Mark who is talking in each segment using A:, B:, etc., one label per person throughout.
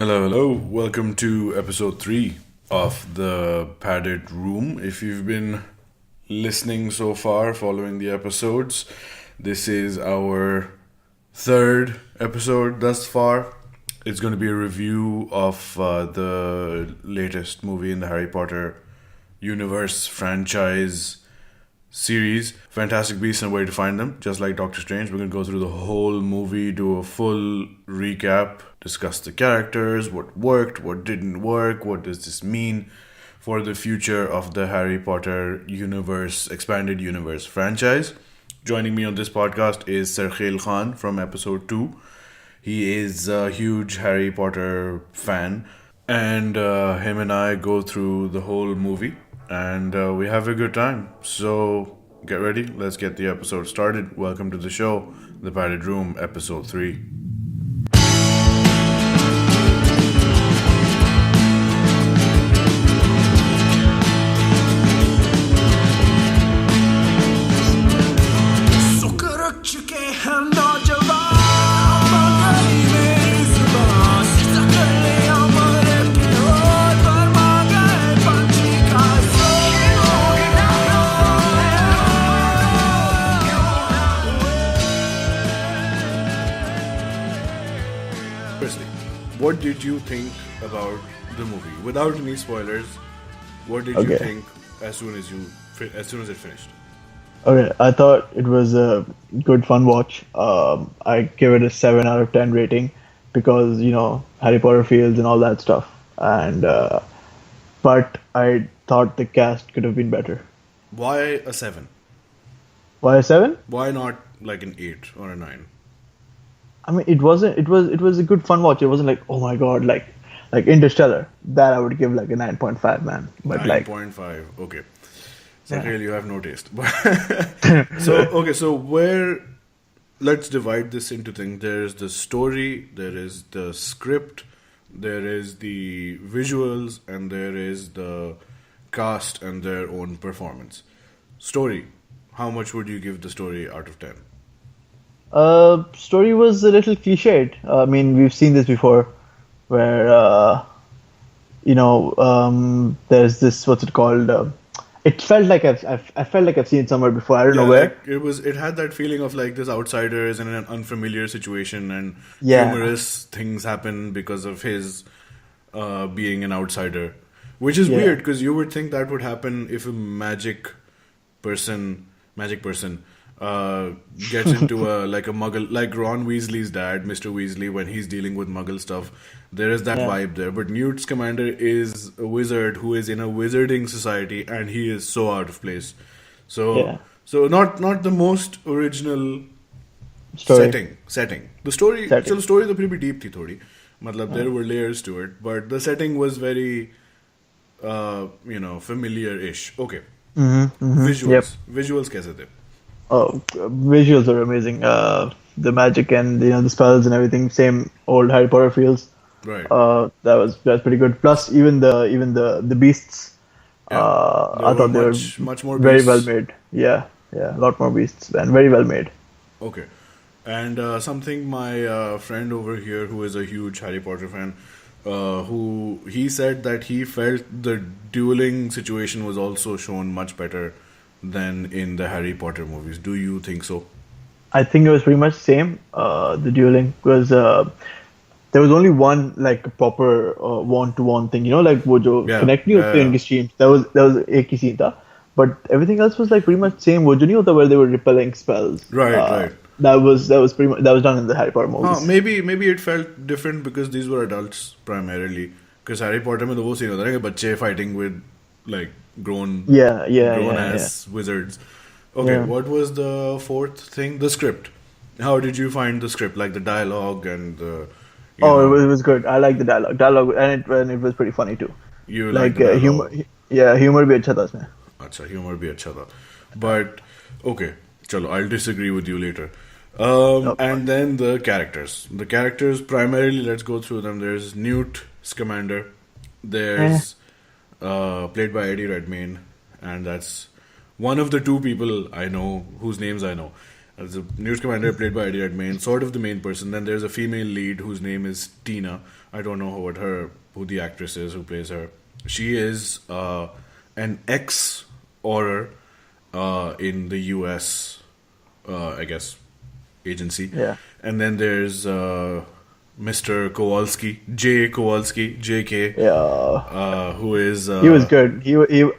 A: Hello. Welcome to episode 3 of the Padded Room. If you've been listening so far, following the episodes, this is our third episode thus far. It's going to be a review of the latest movie in the Harry Potter universe franchise series, Fantastic Beasts and Where to Find Them. Just like Doctor Strange, we're going to go through the whole movie, do a full recap, discuss the characters, what worked, what didn't work, what does this mean for the future of the Harry Potter universe, expanded universe franchise. Joining me on this podcast is Sarkhail Khan from episode 2. He is a huge Harry Potter fan, and him and I go through the whole movie, and we have a good time. So get ready, let's get the episode started. Welcome to the show, The Padded Room, episode 3. Firstly, what did you think about the movie? Without any spoilers, what did you think as soon as it finished?
B: Okay, I thought it was a good fun watch. I give it a 7 out of 10 rating because, Harry Potter feels and all that stuff. And but I thought the cast could have been better.
A: Why a 7?
B: Why a 7?
A: Why not like an 8 or a 9?
B: I mean, it wasn't. It was a good fun watch. It wasn't like, oh my god, like Interstellar. That I would give like a 9.5, man. But
A: 9.5. Okay. Sarkhail, you have no taste. So let's divide this into things. There is the story, there is the script, there is the visuals, and there is the cast and their own performance. Story. How much would you give the story out of 10?
B: Story was a little cliched. I mean, we've seen this before, where there's this, what's it called? It felt like I felt like I've seen it somewhere before. I don't know where.
A: Like it had that feeling of like this outsider is in an unfamiliar situation, and humorous things happen because of his being an outsider, which is weird because you would think that would happen if a magic person gets into a muggle, like Ron Weasley's dad, Mr. Weasley, when he's dealing with muggle stuff. There is that vibe there. But Newt Scamander is a wizard who is in a wizarding society, and he is so out of place. So not the most original setting. The story, so the story was pretty deep thi thodi. Matlab, there were layers to it, but the setting was very familiar-ish. Okay. Visuals kaise the?
B: Oh, visuals are amazing. The magic and the spells and everything, same old Harry Potter feels.
A: Right.
B: That's pretty good. Plus, even the beasts. I thought they were
A: much more
B: very
A: beasts.
B: well made. Yeah, a lot more beasts and very well made.
A: Okay. And something my friend over here, who is a huge Harry Potter fan, who he said that he felt the dueling situation was also shown much better than in the Harry Potter movies. Do you think so?
B: I think it was pretty much same. The dueling was there was only one like proper one-to-one thing, like wo jo connect nahi hote unki streams. That was ek hi scene tha. But everything else was like pretty much same. Wo jo nahi hota where they were repelling spells.
A: Right.
B: That was pretty much, that was done in the Harry Potter movies.
A: Maybe it felt different because these were adults primarily. Because Harry Potter mein to wo scene hota hai ki bacche fighting with like grown ass wizards. Okay, what was the fourth thing? The script. How did you find the script? Like the dialogue and the...
B: It was good. I like the dialogue, and it was pretty funny too.
A: You like the
B: humor? Yeah, humor bhi acha tha usme.
A: Acha, humor bhi acha tha. But okay, chalo, I'll disagree with you later. And then the characters. The characters primarily, let's go through them. There's Newt Scamander. There's played by Eddie Redmayne, and that's one of the two people I know whose names I know. As a Newt Commander played by Eddie Redmayne, sort of the main person. Then there's a female lead whose name is Tina. I don't know who the actress is who plays her. She is an ex-horror in the U.S. I guess agency.
B: Yeah.
A: And then there's Mr. Kowalski, J. Kowalski, J.K.
B: Yeah.
A: Who is
B: He was good.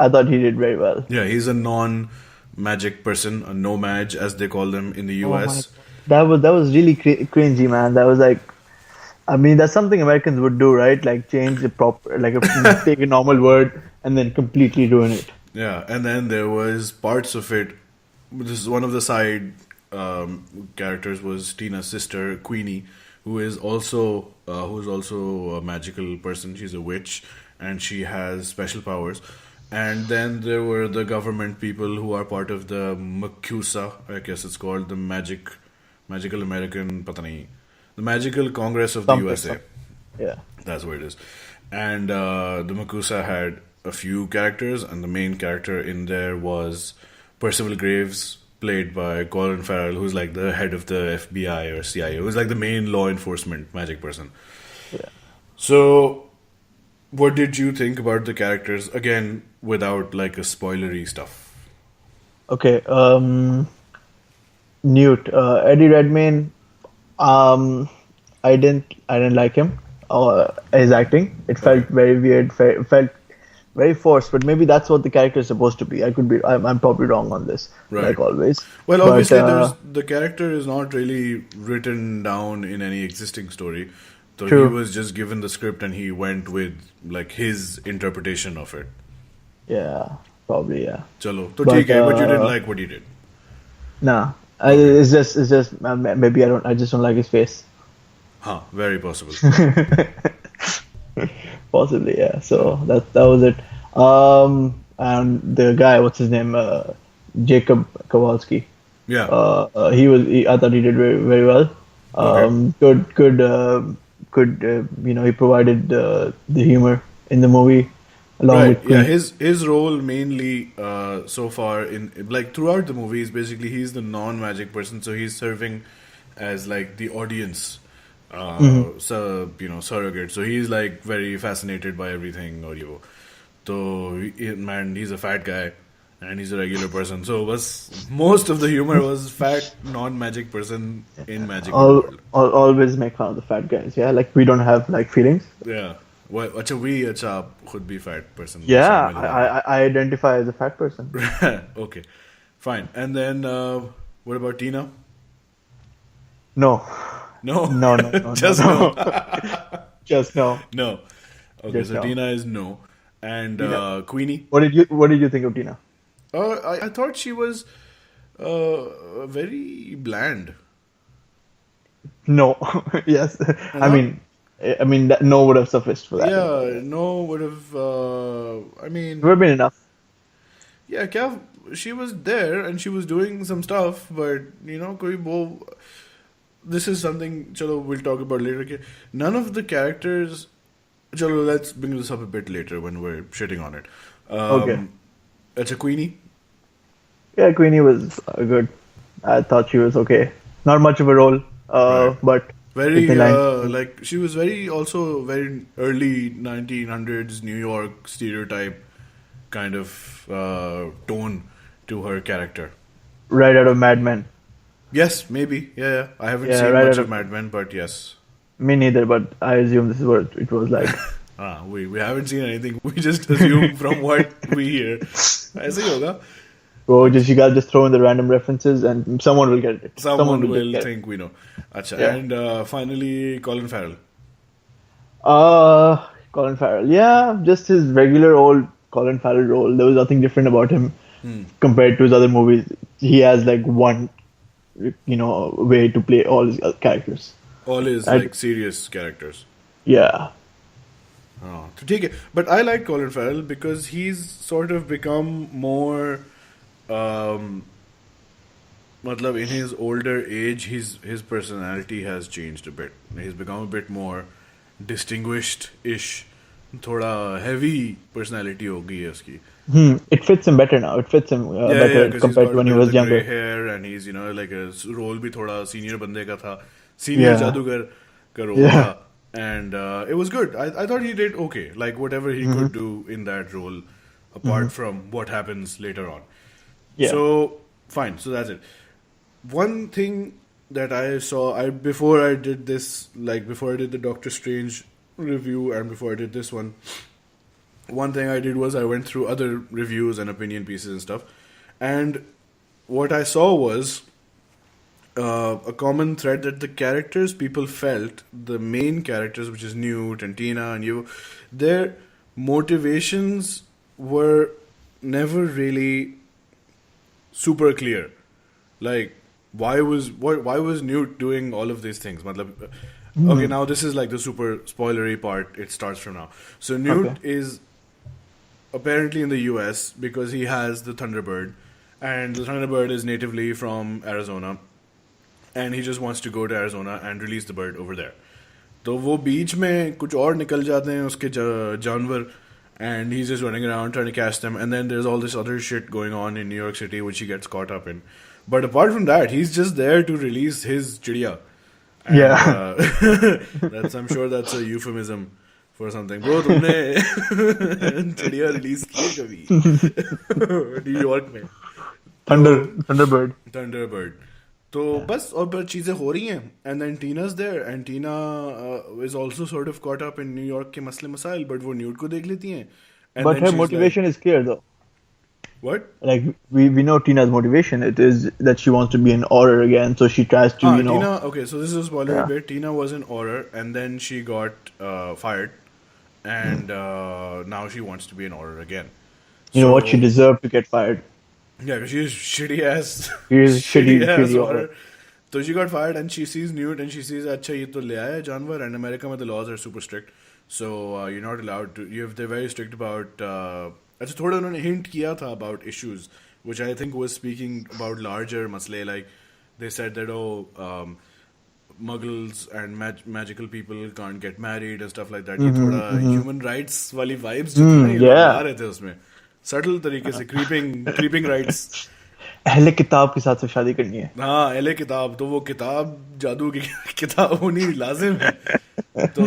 B: I thought he did very well.
A: yeah, he's a non-magic person, a no-mage as they call them in the
B: Oh my
A: US.
B: God. That was really cringy, man. That was like, I mean, that's something Americans would do, right? Like change the proper, like take a normal word and then completely ruin it.
A: Yeah, and then there was parts of it. This is one of the side characters was Tina's sister Queenie, who is also a magical person. She's a witch, and she has special powers. And then there were the government people who are part of the MACUSA, I guess it's called the Magical American, pata nahi, the Magical Congress of the USA.
B: Yeah.
A: That's what it is. And the MACUSA had a few characters, and the main character in there was Percival Graves, played by Colin Farrell, who's like the head of the FBI or CIA, who's like the main law enforcement magic person.
B: Yeah.
A: So, what did you think about the characters? Again, without like a spoilery stuff.
B: Okay. Newt, Eddie Redmayne. I didn't like him. His acting. It felt very weird. Felt very forced. But maybe that's what the character is supposed to be. I'm probably wrong on this.
A: Right.
B: Like always.
A: Well,
B: But,
A: obviously, the character is not really written down in any existing story. So
B: True.
A: he was just given the script and he went with like his interpretation of it.
B: Yeah. Probably yeah.
A: Chalo. So
B: But,
A: theek hai, but you didn't like what he did.
B: Nah.
A: Okay.
B: It's just maybe I just don't like his face.
A: Huh, very possible.
B: Possibly, yeah. So that was it. And the guy, what's his name? Jacob Kowalski.
A: Yeah.
B: I thought he did very very well. Good. He provided the humor in the movie along
A: Right.
B: with
A: Yeah.
B: Queen.
A: His role mainly so far in like throughout the movie is basically he's the non-magic person, so he's serving as like the audience. So surrogate. So he's like very fascinated by everything audio. So man, he's a fat guy and he's a regular person. So most of the humor was fat non-magic person in magic world.
B: Always make fun of the fat guys. Yeah, like we don't have like feelings.
A: Yeah. Well, acha could be fat person.
B: Yeah, I identify as a fat person.
A: Okay, fine. And then what about Tina?
B: No.
A: No,
B: No.
A: just
B: no.
A: no.
B: Just no.
A: No. Okay,
B: Just
A: so
B: no.
A: Tina is no, and Queenie.
B: What did you think of Tina?
A: I thought she was very bland.
B: No. Yes. I mean that no would have sufficed for that.
A: Yeah, no would have. I mean,
B: Would have been enough.
A: yeah, she was there and she was doing some stuff, but koi wo. This is something. Chalo, we'll talk about later. None of the characters. Chalo, let's bring this up a bit later when we're shitting on it.
B: Okay.
A: It's a Queenie.
B: Yeah, Queenie was good. I thought she was okay. Not much of a role,
A: Right.
B: but
A: Very
B: the line-
A: like she was very early 1900s New York stereotype kind of tone to her character.
B: right out of Mad Men.
A: Yes, maybe. Yeah. I haven't
B: Yeah,
A: seen
B: right
A: much
B: out
A: of
B: of-
A: Mad Men, but yes.
B: Me neither, but I assume this is what it was like.
A: We haven't seen anything. We just assume from what we hear. ऐसे ही होगा.
B: So you gotta just throw in the random references and someone will get it.
A: Someone
B: just
A: will
B: get it.
A: think we know. Acha.
B: Yeah.
A: And finally, Colin Farrell.
B: Colin Farrell. Yeah, just his regular old Colin Farrell role. There was nothing different about him compared to his other movies. He has like one, way to play all his characters.
A: All his like serious characters.
B: Yeah.
A: Oh, to take it, but I like Colin Farrell because he's sort of become more. Matlab, in his older age, his personality has changed a bit. He's become a bit more distinguished-ish थोड़ा heavy personality हो गई है उसकी.
B: It fits him better now. It fits him
A: Yeah,
B: better
A: because he's
B: compared
A: got
B: to
A: a
B: when he
A: bit of
B: was
A: the gray
B: younger.
A: hair and he's, like a role भी थोड़ा senior बंदे का था. Senior
B: Yeah,
A: जादूगर का role
B: yeah,
A: था. And it was good. I thought he did okay. Like whatever he could do in that role, apart from what happens later on.
B: yeah.
A: So, fine. So that's it. One thing that I saw, before I did this, like before I did the Doctor Strange review and before I did this one thing I did was I went through other reviews and opinion pieces and stuff. And what I saw was a common thread that the characters people felt, the main characters, which is Newt and Tina and you, their motivations were never really super clear. Like, why was Newt doing all of these things? Matlab, okay, now this is like the super spoilery part. It starts from now. So Newt
B: Okay.
A: is apparently in the US because he has the Thunderbird, and the Thunderbird is natively from Arizona, and he just wants to go to Arizona and release the bird over there. तो वो बीच में कुछ और निकल जाते हैं उसके जानवर, and he's just running around trying to catch them, and then there's all this other shit going on in New York City which he gets caught up in. But apart from that, he's just there to release his chidiya. And
B: Yeah.
A: that's, I'm sure that's a euphemism for something. Bro, तुमने चिड़िया release की है कभी New York में?
B: Thunderbird.
A: Thunderbird. तो बस और पर चीजें हो रही हैं, and then Tina's there, and Tina is also sort of caught up in New York के मसले मसाइल, but वो Newt को देख लेती हैं, and
B: But
A: then
B: her
A: she's like,
B: motivation is clear though.
A: what?
B: Like we know Tina's motivation. It is that she wants to be an Auror again, so she tries to,
A: Tina. Okay, so this is a spoiler
B: Yeah.
A: bit. Tina was an Auror, and then she got fired, and now she wants to be an Auror again.
B: You know what? She
A: So
B: deserved to get fired.
A: yeah, 'cause she is shitty ass,
B: She is shitty,
A: ass
B: shitty
A: Auror.
B: Auror.
A: So she got fired, and she sees Newt, and she sees, अच्छा ये तो ले आया है जानवर, and America में the laws are super strict, so you're not allowed to. They're very strict about. अच्छा थोड़ा उन्होंने hint किया था about issues, which I think was speaking about larger masle, like they said that muggles and magical people can't get married and stuff like that. ये थोड़ा human rights वाली vibes जो थी ना, ये लोग
B: yeah.
A: ला रहे थे उसमें subtle तरीके से creeping rights.
B: अहले किताब के साथ से शादी करनी है.
A: हाँ, एले किताब, तो वो किताब जादू की किताब होनी लाजिम है. तो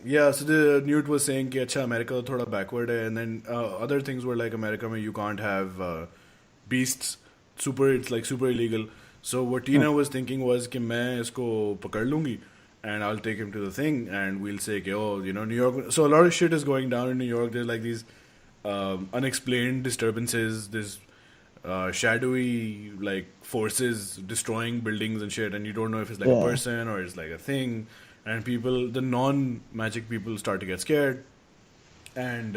A: yeah, so the Newt was saying कि अच्छा अमेरिका तो थोड़ा backward है, and then other things were like America में you can't have beasts, it's like super illegal. So what Tina was thinking was कि मैं इसको पकड़ लूंगी, and I'll take him to the thing, and we'll say कि oh, New York. So a lot of shit is going down in New York. There's like these unexplained disturbances. There's shadowy like forces destroying buildings and shit, and you don't know if it's like a person or it's like a thing. And people, the non-magic people, start to get scared, and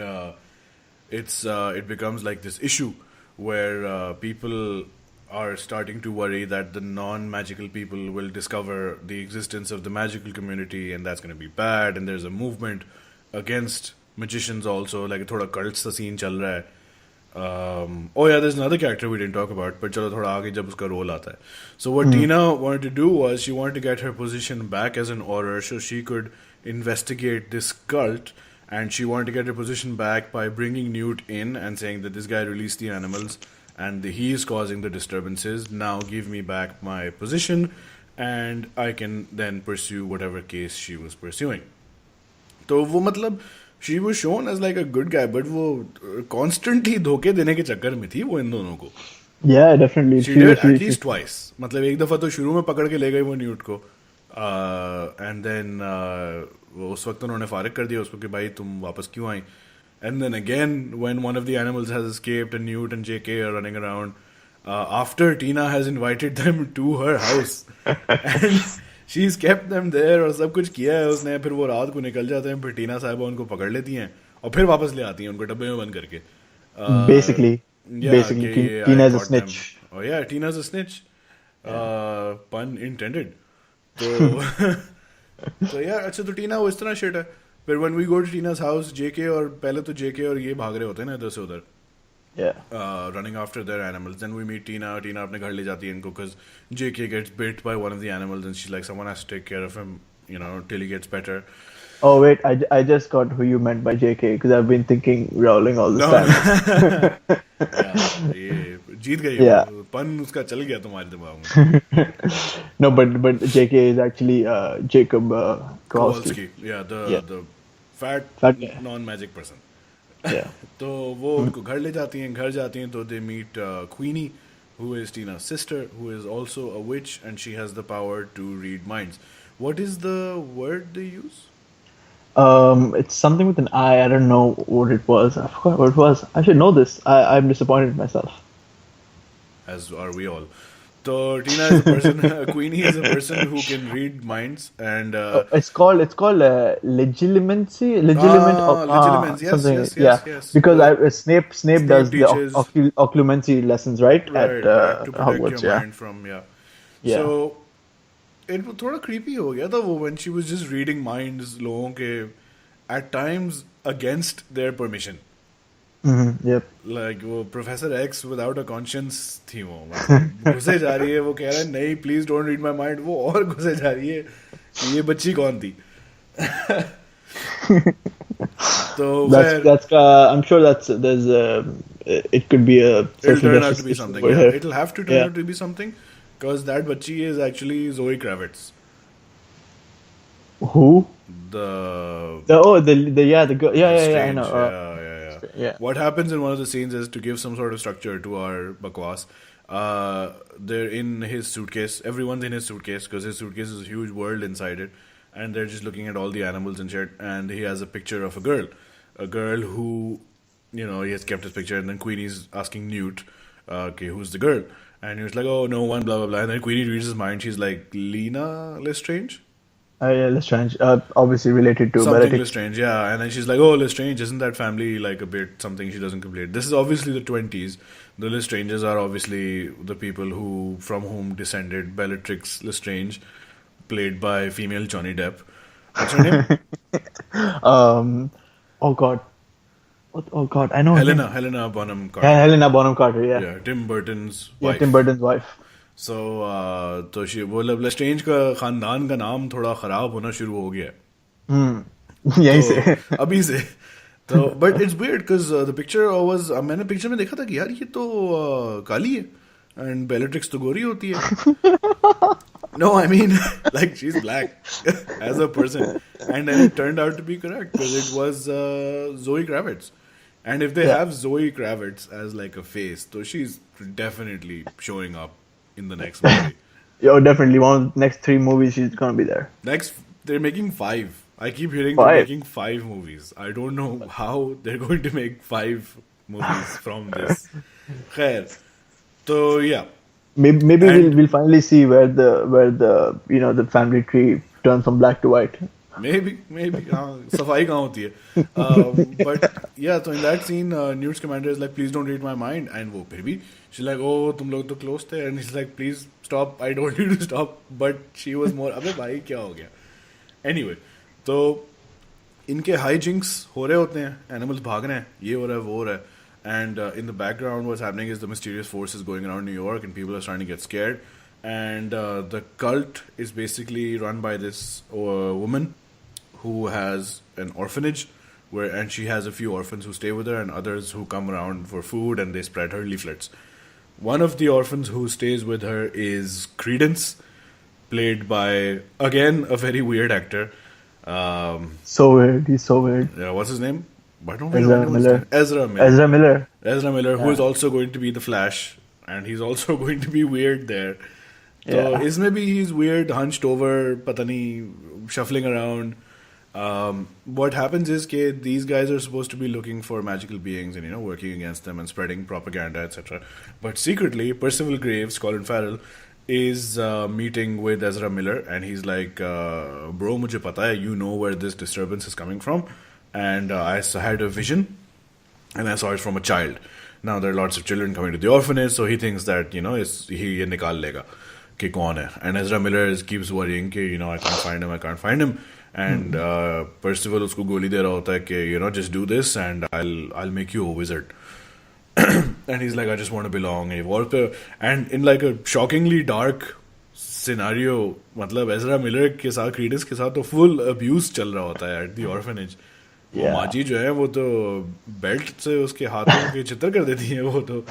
A: it becomes like this issue where people are starting to worry that the non-magical people will discover the existence of the magical community, and that's going to be bad. And there's a movement against magicians also, like a thoda cult sa scene chal raha hai. Oh yeah, there's another character we didn't talk about, but chalo thoda aage jab uska role aata hai. So what Tina wanted to do was she wanted to get her position back as an Auror so she could investigate this cult, and she wanted to get her position back by bringing Newt in and saying that this guy released the animals and he is causing the disturbances. Now give me back my position and I can then pursue whatever case she was pursuing. तो वो मतलब she was shown as like a good guy, but वो constantly धोखे देने के चक्कर में थी वो इन दोनों को.
B: Yeah, definitely.
A: She did at least twice. मतलब एक दफा तो शुरू में पकड़ के ले गई वो न्यूट को, and then उस वक्त उन्होंने फारिग कर दिया उसको कि भाई तुम वापस क्यों आई. And then again, when one of the animals has escaped and Newt and JK are running around, after Tina has invited them to her house, and she's kept them there और सब कुछ किया है उसने, फिर वो रात को निकल जाते हैं, फिर टीना साहिबा उनको पकड़ लेती हैं और फिर वापस ले आती हैं उनको डब्बे में बंद करके.
B: Basically, Tina's a snitch.
A: Oh yeah, Tina's a snitch. Pun intended. तो यार अच्छा तो टीना वो इस तरह शिट है. फिर when we go to Tina's house, JK और पहले तो JK और ये भाग रहे होते हैं ना इधर से उधर, running after their animals. Then we meet Tina अपने घर ले जाती है इनको because JK gets bit by one of the animals and she's like someone has to take care of him, till he gets better.
B: Oh wait, I just got who you meant by JK because I've been thinking Rowling all this
A: No,
B: time.
A: ये जीत गई
B: Yeah.
A: वो पन उसका चल गया तुम्हारे दिमाग में.
B: No, but JK is actually Jacob Kowalski.
A: Kowalski, yeah,
B: Yeah.
A: the fat
B: Fat guy.
A: non-magic person.
B: Yeah.
A: तो वो उनको घर ले जाती हैं, घर जाती हैं तो they meet Queenie, who is Tina's sister, who is also a witch, and she has the power to read minds. What is the word they use?
B: It's something with an I. I don't know what it was. I forgot what it was. I should know this. I'm disappointed in myself.
A: As are we all. So Tina is a person, Queenie is a person who can read minds, and
B: It's called legilimency, legilimate,
A: legilimens. Yes,
B: something.
A: yes,
B: Yeah,
A: yes, yes.
B: because Snape
A: Snape
B: does the
A: teaches,
B: occlumency lessons, right? At
A: right, to protect
B: Hogwarts.
A: your
B: Yeah,
A: mind from, yeah.
B: yeah.
A: So it was थोड़ा creepy हो गया था वो when she was just reading minds लोगों के at times against their permission.
B: Yep.
A: Like वो professor x without a conscience थी वो मतलब घुसे जा रही है वो कह रहा है नहीं please don't read my mind वो और घुसे जा रही है कि ये बच्ची कौन थी. तो
B: That's I'm sure there's it could be a
A: it'll
B: social
A: turn out
B: justice
A: to be
B: issue
A: something.
B: over
A: Yeah,
B: here.
A: it'll have to turn
B: Yeah.
A: out to be something because that bachchi is actually Zoe Kravitz.
B: Who?
A: The
B: The girl. Yeah, I
A: Strange.
B: know. Yeah.
A: What happens in one of the scenes is to give some sort of structure to our bakwas. They're in his suitcase. Everyone's in his suitcase because his suitcase is a huge world inside it, and they're just looking at all the animals and shit. And he has a picture of a girl who, he has kept his picture. And then Queenie's asking Newt, "Okay, who's the girl?" And he was like, "Oh, no one." Blah blah blah. And then Queenie reads his mind. She's like, "Lena Lestrange."
B: Yeah, Lestrange. Obviously related to
A: Something
B: Benedict.
A: Lestrange, yeah. And then she's like, "Oh, Lestrange, isn't that family like a bit something she doesn't complete?" This is obviously the 20s. The Lestranges are obviously the people from whom descended Bellatrix Lestrange, played by female Johnny Depp. What's her name?
B: Oh God. Oh God. I know her name.
A: Helena Bonham Carter.
B: Yeah, Helena Bonham Carter. Yeah.
A: Yeah, Tim Burton's
B: Yeah,
A: wife.
B: Tim Burton's wife.
A: So, तो वो Lestrange का खानदान का नाम थोड़ा खराब होना शुरू हो गया है.
B: यहीं
A: तो
B: से.
A: अभी से तो but it's weird because the picture was मैंने पिक्चर में देखा था कि यार ये तो काली है एंड बेलेट्रिक्स तो गोरी होती है. No, I mean, like she's black as a person, and then it turned out to be correct because it was Zoe Kravitz, and if they
B: Yeah.
A: have Zoe Kravitz as like a face, so she's definitely showing up in the next movie.
B: Yo, definitely one of the next 3 movies she's gonna be there.
A: Next, they're making 5. I keep hearing
B: 5?
A: they're making 5 movies. I don't know how they're going to make 5 movies from this. Khair. So yeah.
B: Maybe
A: And-
B: we'll finally see where the the family tree turns from black to white.
A: Maybe. सफाई कहाँ होती है? But yeah, so in that scene, Newt's commander is like, please don't read my mind. And वो फिर भी, she's like, oh, तुम लोग तो close थे. And he's like, please stop. I don't want you to stop. But she was more, अबे भाई क्या हो गया? Anyway, तो इनके hijinks हो रहे होते हैं. Animals भाग रहे हैं. ये हो रहा है, वो हो रहा है. And in the background, what's happening is the mysterious forces going around New York, and people are starting to get scared. And the cult is basically run by this woman who has an orphanage and she has a few orphans who stay with her and others who come around for food, and they spread her leaflets. One of the orphans who stays with her is Credence, played by, again, a very weird actor.
B: So weird. He's so weird.
A: Yeah, what's his name? I don't really
B: Ezra
A: know his
B: Miller.
A: name. Ezra Miller.
B: Ezra Miller.
A: Who is also going to be the Flash, and he's also going to be weird there. So
B: Yeah.
A: maybe he's weird, hunched over, pata nahi, shuffling around. What happens is that these guys are supposed to be looking for magical beings and working against them and spreading propaganda, etc. But secretly, Percival Graves, Colin Farrell, is meeting with Ezra Miller, and he's like, "Bro, mujhe pata hai, you know where this disturbance is coming from, and I had a vision, and I saw it from a child. Now there are lots of children coming to the orphanage, so he thinks that he ye nikal lega कि कौन है." And Ezra Miller keeps worrying कि I can't find him. And Percival उसको गोली दे रहा होता है कि just do this and I'll make you a wizard. And he's like, I just want to belong. And in like a shockingly dark scenario मतलब Ezra Miller के साथ credence के साथ तो फुल अब्यूज चल रहा होता है एट द ऑर्फनेज. वो
B: Yeah.
A: माजी जो है वो तो बेल्ट से उसके हाथों के चित्र कर देती है वो तो.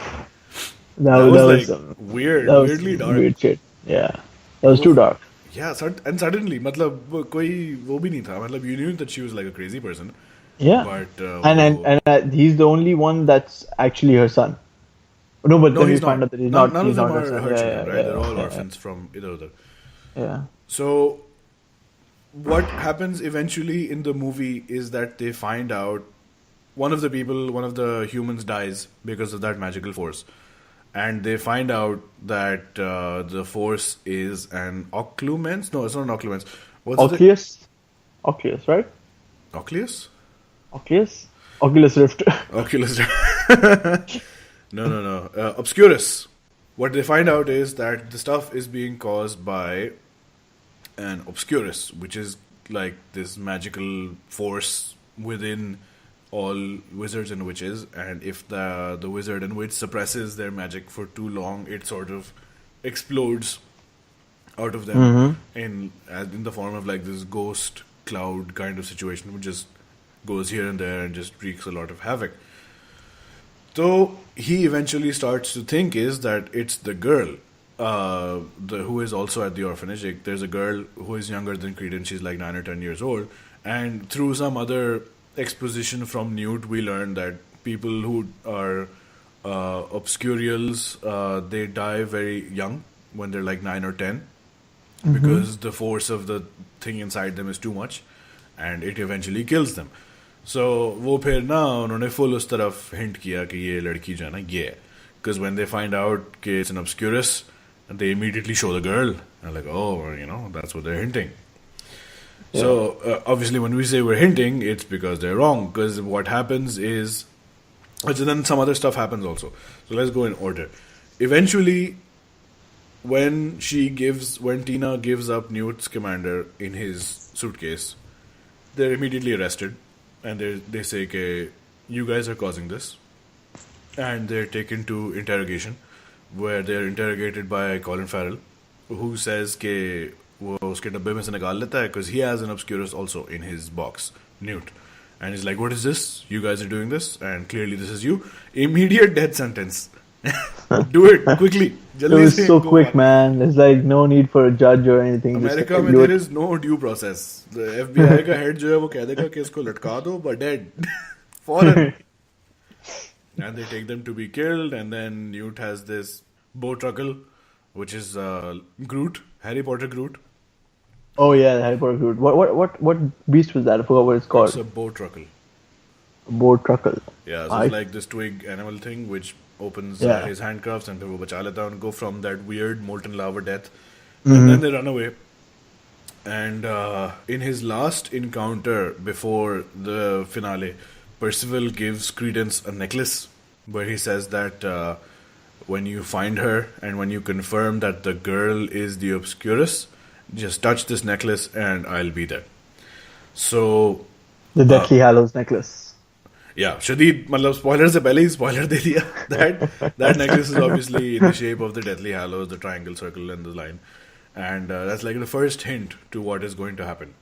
A: That was like
B: That was
A: weirdly
B: some
A: dark.
B: weird shit. Yeah. That was too dark.
A: Yeah, and suddenly मतलब कोई वो भी नहीं था मतलब you knew that she was like a crazy person.
B: Yeah.
A: But
B: And he's the only one that's actually her son. No, but
A: no,
B: then we
A: he's
B: find
A: not.
B: out that he's
A: None,
B: not.
A: none of
B: He's
A: them
B: not her
A: are
B: son.
A: her
B: Yeah,
A: children,
B: yeah,
A: right? They're
B: yeah,
A: all
B: yeah,
A: orphans from either other.
B: yeah.
A: So what happens eventually in the movie is that they find out one of the humans dies because of that magical force. And they find out that the force is an occlumens. No, it's not an occlumens. What's it?
B: Oculus, Oculus, right?
A: Oculus?
B: Oculus, Oculus Rift.
A: Oculus. No. Obscurus. What they find out is that the stuff is being caused by an obscurus, which is like this magical force within all wizards and witches. And if the wizard and witch suppresses their magic for too long, it sort of explodes out of them in the form of like this ghost cloud kind of situation, which just goes here and there and just wreaks a lot of havoc. So he eventually starts to think is that it's the girl who is also at the orphanage. Like, there's a girl who is younger than Creed, she's like 9 or 10 years old. And through some other exposition from Newt, we learn that people who are obscurials, they die very young when they're like 9 or 10 because the force of the thing inside them is too much and it eventually kills them. So वो फिर ना उन्होंने full उस तरफ hint किया कि ये लड़की जो है ना ये है. Because when they find out कि it's an obscurus, they immediately show the girl. And like, oh, that's what they're hinting. Yeah. So obviously when we say we're hinting, it's because they're wrong. Because what happens is, and then some other stuff happens also. So let's go in order. Eventually, when Tina gives up Newt's commander in his suitcase, they're immediately arrested. And they say, okay, you guys are causing this. And they're taken to interrogation, where they're interrogated by Colin Farrell, who says कि वो उसके डब्बे में से निकाल लेता है because he has an obscurus also in his box, Newt. And he's like, what is this? You guys are doing this? And clearly this is you. Immediate death sentence. Do it quickly.
B: It was so quick, man. There's like no need for a judge or anything.
A: America में there is no due process. The FBI का head जो है वो कह देगा कि इसको लटका दो, but dead. Fallen. And they take them to be killed, and then Newt has this Bowtruckle, which is Groot, Harry Potter Groot.
B: Oh yeah, Harry Potter Groot. What beast was that? I forgot what it's called.
A: It's a Bowtruckle.
B: Bowtruckle.
A: Yeah, so it's like this twig animal thing which opens his handcuffs and people bachale down, go from that weird molten lava death, and then they run away. And in his last encounter before the finale, Percival gives Credence a necklace where he says that when you find her and when you confirm that the girl is the Obscurus, just touch this necklace and I'll be there. So
B: the Deathly Hallows necklace.
A: Yeah, Shadid, matlab spoiler se pehle hi spoiler de diya. That necklace is obviously in the shape of the Deathly Hallows, the triangle, circle, and the line. And that's like the first hint to what is going to happen.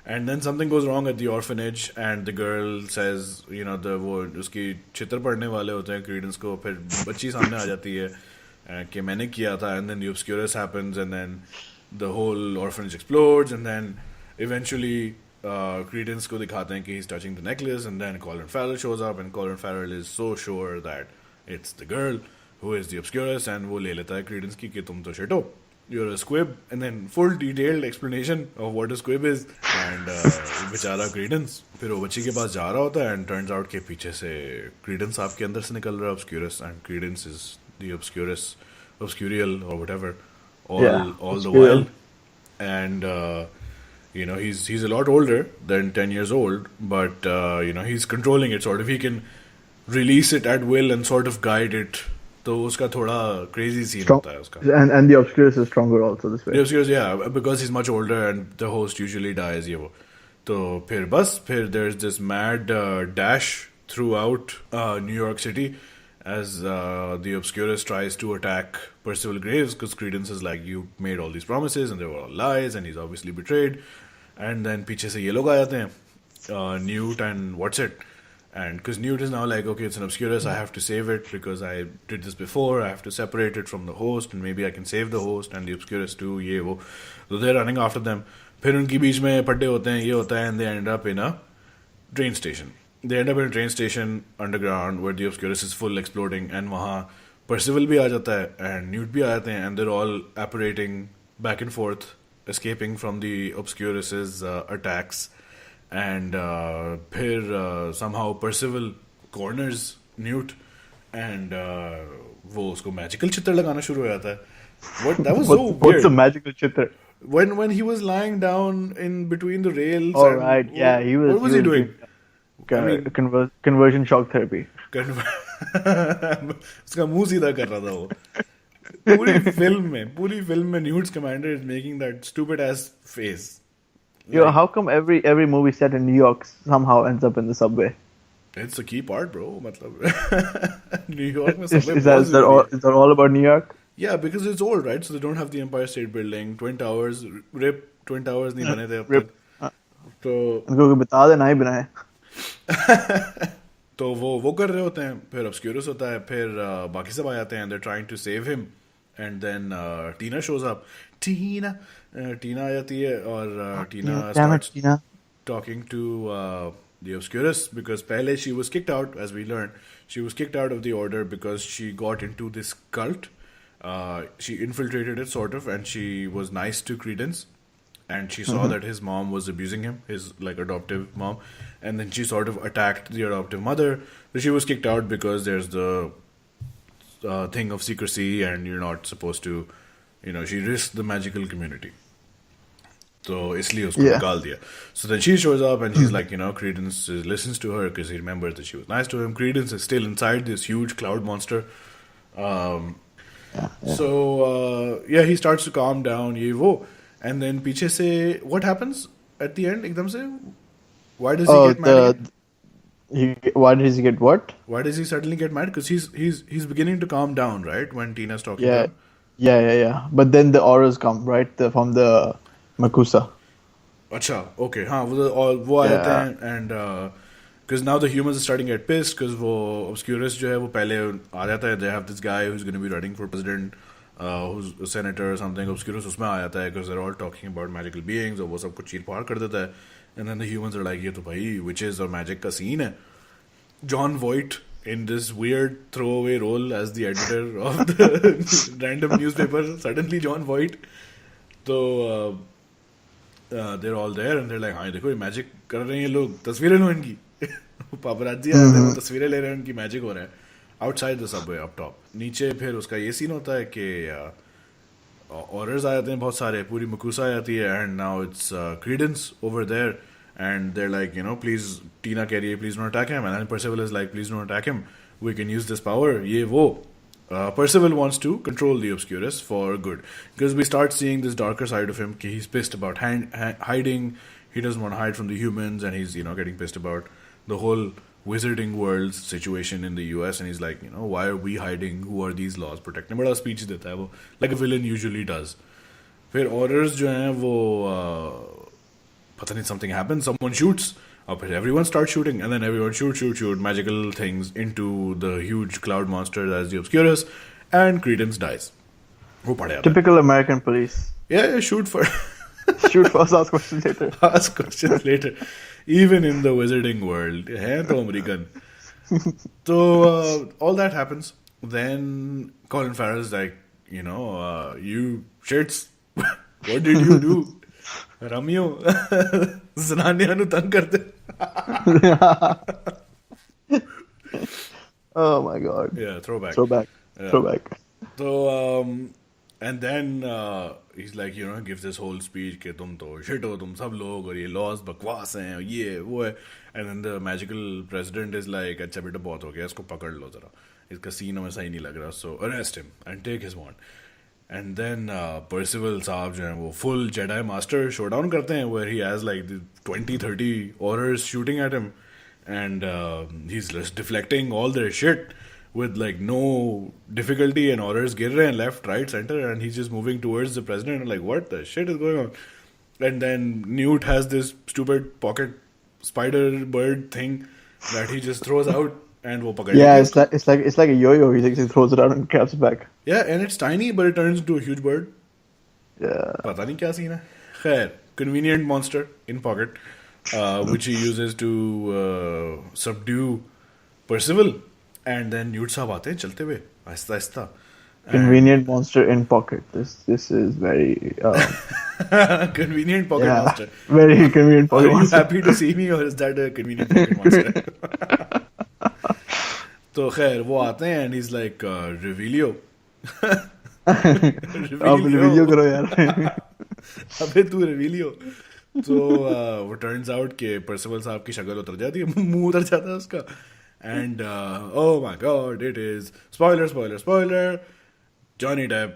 A: And then something goes wrong at the orphanage, and the girl says, वो उसकी चित्र पढ़ने वाले होते हैं credence को, फिर बच्ची सामने आ जाती है कि मैंने किया था, and then the obscurus happens, and then the whole orphanage explodes, and then eventually Credence को दिखाते हैं कि he's touching the necklace, and then Colin Farrell shows up, and Colin Farrell is so sure that it's the girl who is the obscurus, and वो ले लेता है Credence की कि तुम तो shit हो. You're a squib, and then full detailed explanation of what a squib is, and बेचारा Credence फिर वो बच्ची के पास जा रहा होता है, and turns out कि पीछे से Credence आपके अंदर से निकल रहा है obscurus, and Credence is the obscurial or whatever, all the while, and he's a lot older than 10 years old, but he's controlling it sort of. He can release it at will and sort of guide it. तो उसका थोड़ा crazy scene होता है उसका.
B: And the Obscurus is stronger also this way.
A: The Obscurus, yeah, because he's much older and the host usually dies. ये वो. तो फिर there's this mad dash throughout New York City, as the Obscurus tries to attack Percival Graves because Credence is like, you made all these promises and they were all lies and he's obviously betrayed. And then पीछे से ये लोग आ जाते हैं, Newt and what's it, and because Newt is now like, okay, it's an Obscurus, I have to save it because I did this before, I have to separate it from the host and maybe I can save the host and the Obscurus too, ये वो. So they're running after them. फिर उनकी बीच में पड्डे होते हैं, ये होता है, and they end up in a train station. They end up in a train station underground where the Obscurus is full exploding, and वहाँ Percival भी आ जाता है and Newt भी आ जाते हैं, and they're all apparating back and forth, escaping from the Obscurus's attacks. And फिर somehow Percival corners Newt and वो उसको magical चित्र लगाना शुरू हो जाता है. What, that was so weird.
B: What's a magical चित्र?
A: When he was lying down in between the rails.
B: All right, yeah, he was.
A: What was he doing?
B: Conversion shock therapy.
A: उसका मुंह सीधा कर रहा था वो. पूरी फिल्म में Newt's commander is making that stupid ass face.
B: Yo, how come every movie set in New York somehow ends up in the subway?
A: It's a key part, bro. मतलब New York में
B: subway. Is that all about New York?
A: Yeah, because it's old, right? So they don't have the Empire State Building, Twin Towers. Twin Towers नहीं बने थे अब तक. तो
B: उनको बता देना ही बनाए.
A: तो वो कर रहे होते हैं, फिर Obscurus होता है, फिर बाकी सब आ जाते हैं. They're trying to save him, and then Tina shows up. Tina आ जाती है और Tina starts talking to the Obscurus because पहले she was kicked out, as we learned. She was kicked out of the order because she got into this cult. She infiltrated it sort of, and she was nice to Credence. And she saw that his mom was abusing him, his like adoptive mom, and then she sort of attacked the adoptive mother. So she was kicked out because there's the thing of secrecy, and you're not supposed to, she risked the magical community. So इसलिए उसको निकाल दिया. So then she shows up and she's like, Credence listens to her because he remembers that she was nice to him. Credence is still inside this huge cloud monster. So he starts to calm down. ये वो. And then पीछे से what happens at the end एकदम से? Why does he get mad?
B: Why does he get what?
A: Why does he suddenly get mad? Because he's beginning to calm down, right? When Tina's talking to him.
B: Yeah. But then the auras come, right? From the Makusa.
A: अच्छा, okay. हाँ, वो आ जाते हैं, and because now the humans are starting to get pissed because वो Obscurus जो है वो पहले आ जाता है. They have this guy who's going to be running for president. Who's a senator or something. Obscurus उसमें आ जाता है because they're all talking about magical beings और वो सब कुछ चीर फाड़ कर देता है. And then the humans are like, ये तो भाई witches और magic का scene है. John Voight in this weird throwaway role as the editor of the random newspaper. Suddenly John Voight. So they're all there and they're like, हाँ देखो ये magic कर रहे हैं ये लोग, तस्वीरें लो इनकी. पापराजी आते हैं, वो तस्वीरें ले रहे हैं, इनकी magic हो रहा है. Outside the subway up top. नीचे फिर उसका ये सीन होता है कि orders आ जाते हैं बहुत सारे, पूरी मकूसा आ जाती है, and now it's Credence over there, and they're like, please, Tina कह रही है, please don't attack him, and then Percival is like, please don't attack him, we can use this power, ये वो. Percival wants to control the Obscurus for good, because we start seeing this darker side of him, कि he's pissed about hiding, he doesn't want to hide from the humans, and he's, getting pissed about the whole wizarding world situation in the US, and he's like, why are we hiding? Who are these laws protecting? बड़ा speech देता है वो, like a villain usually does. फिर orders जो हैं वो पता नहीं, something happens, someone shoots, और फिर everyone starts shooting, and then everyone shoot magical things into the huge cloud monster as the Obscurus, and Credence dies. वो पड़ जाता है.
B: Typical American police.
A: Yeah, shoot first.
B: Shoot first, ask questions later.
A: Ask questions later. Even in the wizarding world. है तो American. So all that happens. Then Colin Farrell's like, you shits, what did you do? Ramyo, zanaaniyan nu tang karte.
B: Oh my god.
A: Yeah, throwback.
B: Yeah. Throwback.
A: So and then he's like, gives this whole speech कि तुम तो shit हो, तुम सब लोग, और ये laws बकवास हैं, ये वो है. And then the magical president is like, अच्छा बेटा बहुत हो गया, इसको पकड़ लो जरा, इसका सीन हमें सही नहीं लग रहा, so arrest him and take his wand. And then Percival साहब जो हैं वो full Jedi Master showdown करते हैं, where he has like 20-30 orders shooting at him, and he's just deflecting all their shit. with like no difficulty, and orders गिर रहे हैं left, right, center, and he's just moving towards the president. And like, what the shit is going on? And then Newt has this stupid pocket spider bird thing that he just throws out, and वो पकड़
B: Yeah,
A: लेती है उसको.
B: it's like a yo-yo. He throws it out and grabs it back.
A: Yeah, and it's tiny, but it turns into a huge bird.
B: Yeah.
A: पता नहीं क्या scene है. खैर, convenient monster in pocket, which he uses to subdue Percival. And then Newt साहब आते हैं चलते हुए Aahista Aahista.
B: Convenient monster in pocket. This is very
A: Convenient pocket monster.
B: Very convenient pocket
A: Are you
B: monster.
A: happy to see me, or is that a convenient pocket monster? तो खैर वो आते हैं and he's like Revelio.
B: अब रिवीडियो करो यार.
A: अबे तू Revelio. तो वो turns out कि Percival साहब की शक्ल उतर जाती है, मुंह उतर जाता है उसका. And oh my god, it is spoiler, Johnny Depp.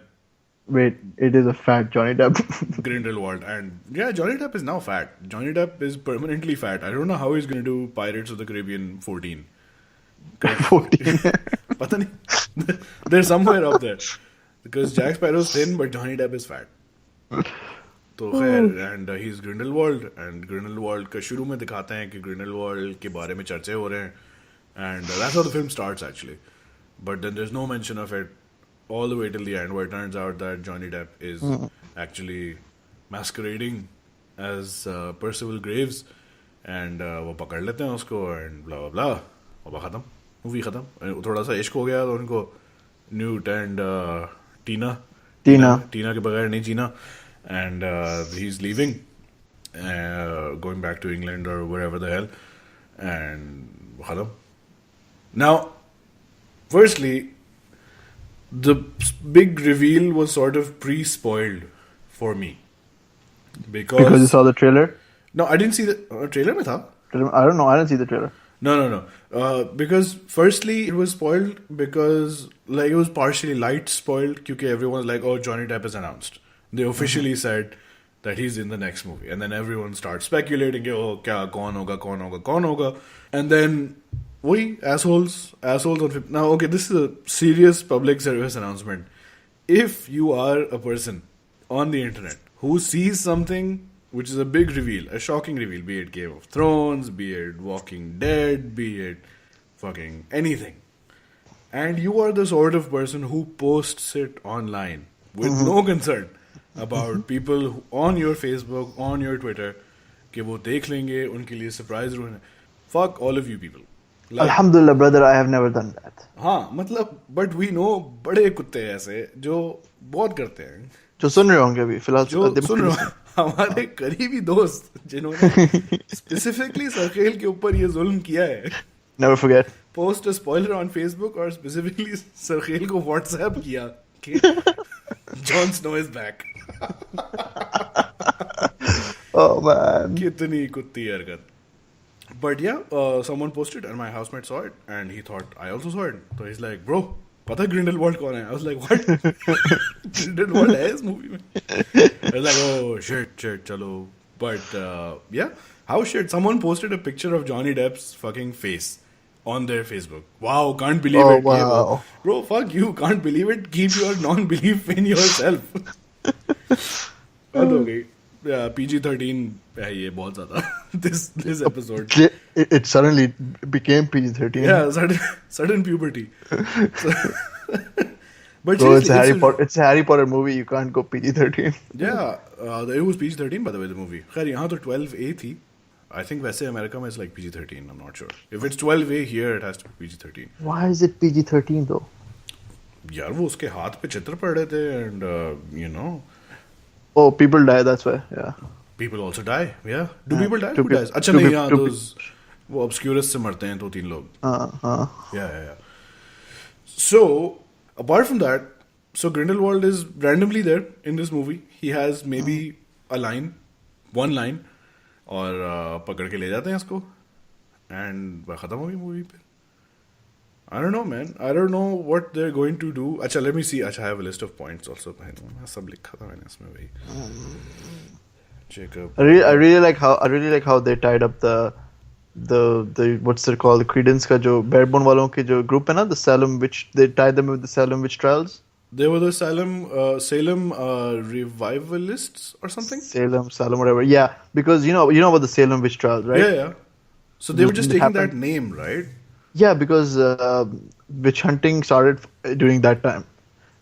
B: Wait, it is a fat Johnny Depp.
A: Grindelwald. And yeah, Johnny Depp is now fat. Johnny Depp is permanently fat. I don't know how he's going to do Pirates of the Caribbean 14.
B: 14.
A: पता नहीं. They're somewhere up there. Because Jack Sparrow's thin, but Johnny Depp is fat. तो खैर, and he's Grindelwald. And Grindelwald का शुरू में दिखाते हैं कि Grindelwald के बारे में चर्चे हो रहे हैं. And that's how the film starts actually. But then there's no mention of it all the way till the end, where it turns out that Johnny Depp is actually masquerading as Percival Graves. And वो पकड़ लेते हैं उसको and blah blah blah. और खत्म, movie खत्म. थोड़ा सा इश्क हो गया तो उनको Newt and Tina के बगैर नहीं जीना. And he's leaving, going back to England or wherever the hell. And खत्म. Now, firstly, the big reveal was sort of pre-spoiled for me. Because
B: you saw the trailer?
A: No, I didn't see the trailer में था.
B: I don't know. I didn't see the trailer.
A: No. Because firstly, it was spoiled because like it was partially light spoiled because everyone's like, oh, Johnny Depp is announced. They officially said that he's in the next movie. And then everyone starts speculating, oh, कौन होगा. And then वही assholes on film. Now, okay, this is a serious public service announcement. If you are a person on the internet who sees something which is a big reveal, a shocking reveal, be it Game of Thrones, be it Walking Dead, be it fucking anything, and you are the sort of person who posts it online with no concern about people on your Facebook, on your Twitter, कि वो देख लेंगे, उनके लिए surprise room है. Fuck all of you people.
B: Like, Alhamdulillah, brother, I have never done that.
A: हाँ, मतलब, but we know बड़े कुत्ते ऐसे जो बहुत करते हैं.
B: जो सुन रहे होंगे अभी फिलहाल.
A: जो सुन रहे हो, हमारे करीबी दोस्त जिन्होंने specifically सरखेल के ऊपर ये जुल्म किया है.
B: Never forget.
A: Post a spoiler on Facebook और specifically सरखेल को WhatsApp किया कि Jon Snow is back.
B: Oh man.
A: कितनी कुत्ती हरकत. But yeah, someone posted and my housemate saw it and he thought I also saw it. So he's like, bro, पता है Grindelwald कौन है? I was like, what? Grindelwald है इस movie में? I was like, oh shit, चलो. But yeah, how shit? Someone posted a picture of Johnny Depp's fucking face on their Facebook. Wow, can't believe it.
B: Wow.
A: Bro, fuck you, can't believe it. Keep your non-belief in yourself. Okay. Yeah, PG-13 है ये बहुत ज़्यादा. This episode.
B: It suddenly became PG-13.
A: Yeah, sudden puberty. But
B: so it's a Harry Potter movie. You can't go PG-13.
A: Yeah, it was PG-13 by the way, the movie. खैर यहाँ तो 12A थी. I think वैसे America में it's like PG-13. I'm not sure. If it's 12A here, it has to be PG-13.
B: Why is it PG-13 though?
A: यार वो उसके हाथ पे चित्र पड़ रहे थे and you know.
B: Oh, people die. That's why. Yeah.
A: People also die. Yeah. Do people die? Who dies? अच्छा नहीं यहाँ those वो obscurus से मरते हैं 2-3 लोग. Yeah. So apart from that, so Grindelwald is randomly there in this movie. He has maybe one line, और पकड़ के ले जाते हैं इसको, and खत्म हो गई मूवी पे. I don't know, man. I don't know what they're going to do. अच्छा, let me see. अच्छा, I have a list of points also. मैं सब लिखा था मैंने इसमें भाई. Jacob.
B: I really like how they tied up the the what's it called, the Credence का जो Barebone वालों के जो group है ना, the Salem witch, they tied them with the Salem witch trials.
A: They were the Salem revivalists or something.
B: Salem, whatever. Yeah, because you know about the Salem witch trials, right?
A: Yeah, yeah. So they were just taking that name, right?
B: Yeah, because witch hunting started during that time,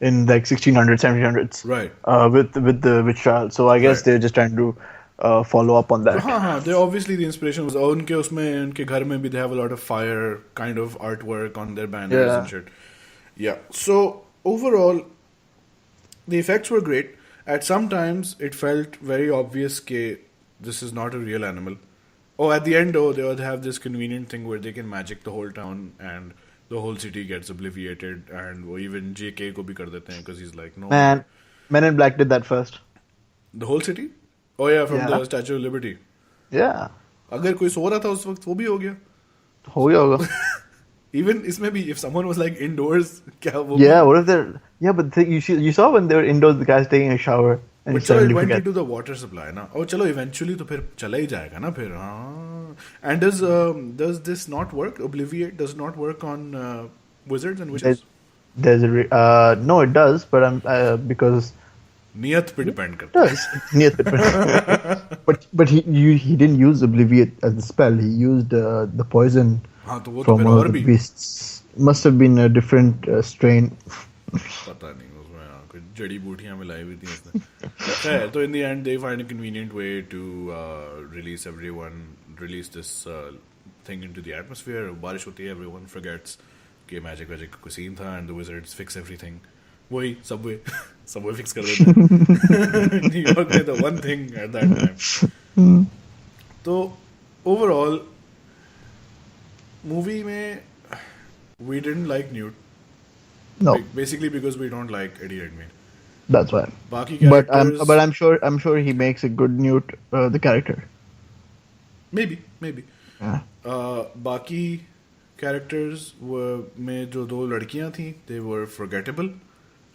B: in like 1600s, 1700s.
A: Right.
B: With the witch trial. So I guess they're just trying to follow up on that.
A: हाँ, they obviously the inspiration was उनके घर में भी they have a lot of fire kind of artwork on their banners and shit. Yeah. So overall, the effects were great. At some times, it felt very obvious that this is not a real animal. Oh, at the end, they would have this convenient thing where they can magic the whole town and the whole city gets obliterated, and even JK को भी कर देते हैं because he's like, no.
B: Man, Men in Black did that first.
A: The whole city? Oh yeah, from the Statue of Liberty.
B: Yeah.
A: अगर कोई सो रहा था उस वक्त वो भी हो गया.
B: हो गया होगा.
A: Even इसमें भी, if someone was like indoors, क्या वो?
B: Yeah, what if they're... Yeah, but you saw when they were indoors, the guy's taking a shower. And
A: but so it went into the water supply, ना? Oh, चलो, eventually तो फिर चला ही जाएगा ना फिर, हाँ. And does this not work? Obliviate does not work on wizards and witches?
B: No, it does, but because...
A: नियत पे depend करता है.
B: It does. नियत पे depend. But he didn't use Obliviate as the spell. He used the poison from one of the beasts. Must have been a different strain.
A: पता नहीं उसमें कुछ जड़ी बूटियां मिलाई हुई थी उसने. So in the end, they find a convenient way to release this thing into the atmosphere. बारिश होती है, everyone forgets कि magic का scene था, and the wizards fix everything. वही subway fix कर देते हैं. New York में the one thing at that time. तो overall movie में we didn't like Newt.
B: No.
A: Basically because we don't like Eddie Redmayne.
B: That's why.
A: बाकी characters,
B: but I'm sure he makes a good Newt, the character.
A: Maybe.
B: Yeah.
A: बाकी characters में जो दो लड़कियां थी, they were forgettable.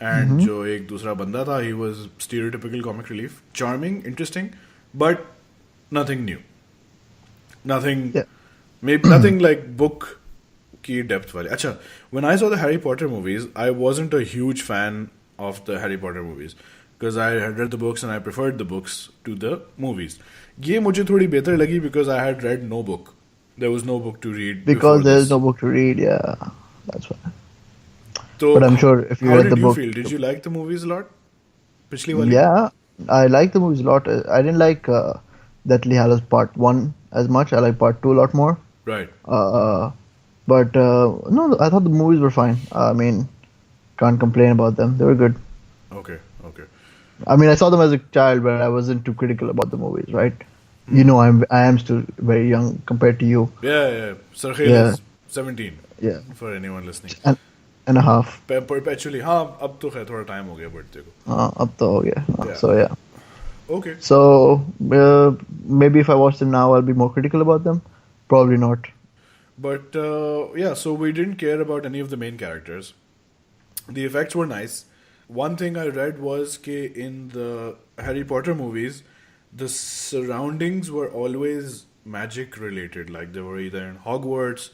A: And जो एक दूसरा बंदा था, he was stereotypical comic relief. Charming, interesting, but nothing new. Nothing, maybe nothing like book की depth वाले. अच्छा, when I saw the Harry Potter movies, I wasn't a huge fan of the Harry Potter movies because I had read the books and I preferred the books to the movies. ये मुझे थोड़ी बेहतर लगी because I had read no book. There was no book to read.
B: Because there's no book to read, yeah. That's why.
A: So,
B: but I'm sure if you read the book...
A: How did you feel? Did you like the movies a lot? पिछली वाली?
B: Yeah, I like the movies a lot. I didn't like Deathly Hallows Part 1 as much. I like Part 2 a lot more.
A: Right.
B: But no, I thought the movies were fine. I mean, can't complain about them. They were good.
A: Okay.
B: I mean, I saw them as a child, but I wasn't too critical about the movies, right? You know, I am still very young compared to you.
A: Yeah. Sarkhail is 17.
B: Yeah.
A: For anyone listening.
B: And a half.
A: Perpetually. हाँ, अब तो है थोड़ा time हो गया बढ़ते को.
B: हाँ, अब तो हो गया. So yeah.
A: Okay.
B: So maybe if I watch them now, I'll be more critical about them. Probably not.
A: But so we didn't care about any of the main characters. The effects were nice. One thing I read was that in the Harry Potter movies, the surroundings were always magic related. Like they were either in Hogwarts,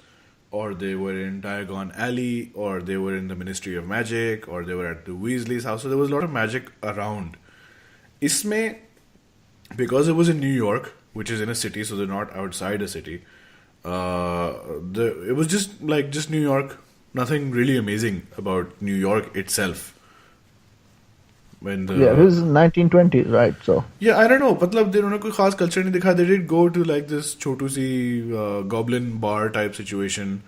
A: or they were in Diagon Alley, or they were in the Ministry of Magic, or they were at the Weasley's house. So there was a lot of magic around. Isme, because it was in New York, which is in a city, so they're not outside a city. It was just New York. Nothing really amazing about New York itself.
B: It was 1920s, right? So
A: yeah, I don't know. मतलब they उन्होंने कोई खास culture नहीं दिखा. They did go to like this Chhotu C goblin bar type situation.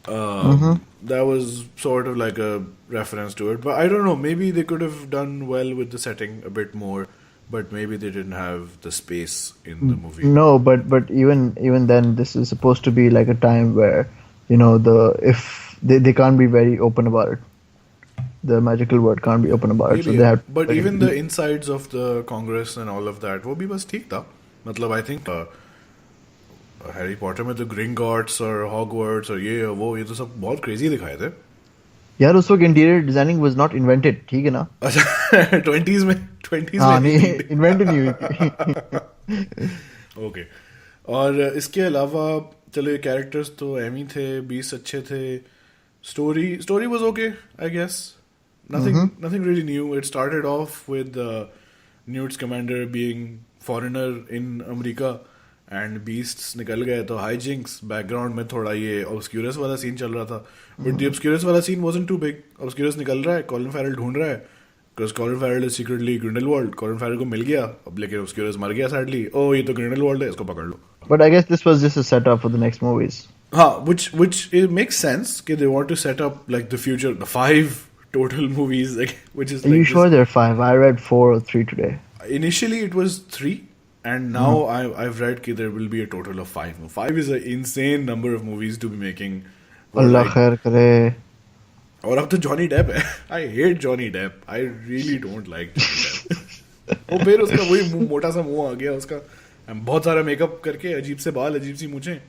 A: That was sort of like a reference to it. But I don't know. Maybe they could have done well with the setting a bit more. But maybe they didn't have the space in the movie.
B: No, but even then, this is supposed to be like a time where if they can't be very open about it. The magical world can't be open about it. So they have.
A: But even the insides of the Congress and all of that, वो भी बस ठीक था. मतलब I think Harry Potter में तो Gringotts और Hogwarts और ये तो सब बहुत crazy दिखाए थे.
B: यार उस वक्त interior designing was not invented, ठीक है ना?
A: अच्छा 20s में
B: नहीं इन्वेंट नहीं हुई थी.
A: ओके. और इसके अलावा चलो ये कैरेक्टर्स तो एमी थे, 20 अच्छे थे. Story was okay, I guess. Nothing really new. It started off with Newt Scamander being foreigner in America and beasts निकल गए तो hijinks background में थोड़ा ये obscurus वाला scene चल रहा था. But the obscurus वाला scene wasn't too big. Obscurus निकल रहा है, Colin Farrell ढूंढ रहा है. Because Colin Farrell is secretly Grindelwald. Colin Farrell को मिल गया, अब लेकिन Obscurus मर गया sadly. Oh ये तो Grindelwald है, इसको पकड़ लो.
B: But I guess this was just a setup for the next movies.
A: Which it makes sense. Okay, they want to set up like the future, the 5 total movies, like which is.
B: Are you sure there are 5? I read 4 or 3 today.
A: Initially, it was 3, and now I've read that there will be a total of 5. 5 is an insane number of movies to be making.
B: Allah khair kare.
A: और अब तो Johnny Depp है. I hate Johnny Depp. I really don't like Johnny Depp. वो फिर उसका वही मोटा सा मुंह आ गया उसका. बहुत सारा मेकअप करके अजीब से बाल, अजीब सी मूंछें.